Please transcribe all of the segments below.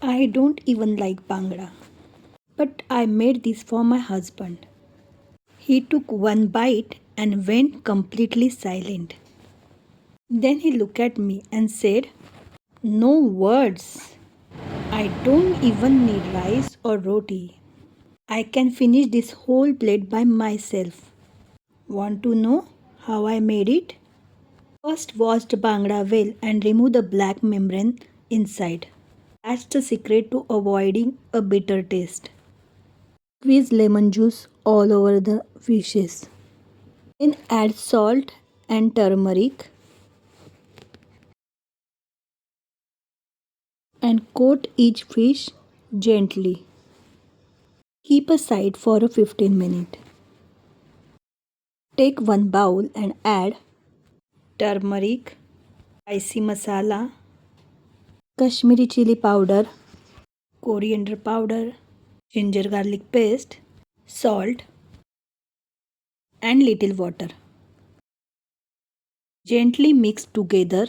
I don't even like Bangda, but I made this for my husband. He took one bite and went completely silent. Then he looked at me and said, "No words. I don't even need rice or roti. I can finish this whole plate by myself. Want to know how I made it?" First washed Bangda well and remove the black membrane inside. That's the secret to avoiding a bitter taste. Squeeze lemon juice all over the fishes. Then add salt and turmeric and coat each fish gently. Keep aside for a 15 minutes. Take one bowl and add turmeric, spicy masala, Kashmiri chili powder, coriander powder, ginger garlic paste, salt, and little water. Gently mix together.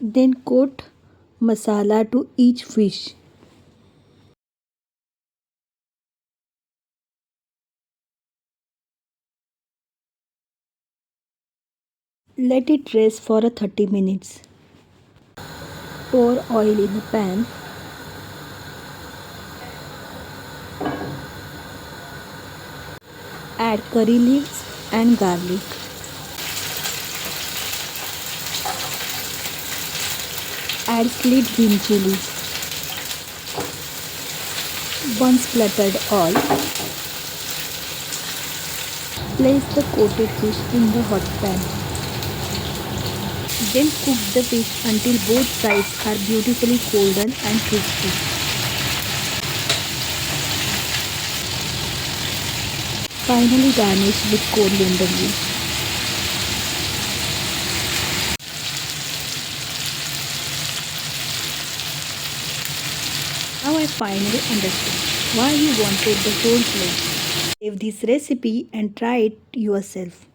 Then coat masala to each fish. Let it rest for a 30 minutes. Pour oil in a pan. Add curry leaves and garlic. Add sliced green chilies. Once splattered all, place the coated fish in the hot pan. Then cook the fish until both sides are beautifully golden and crispy. Finally garnish with coriander leaves. Now I finally understand why you wanted the whole plate. Save this recipe and try it yourself.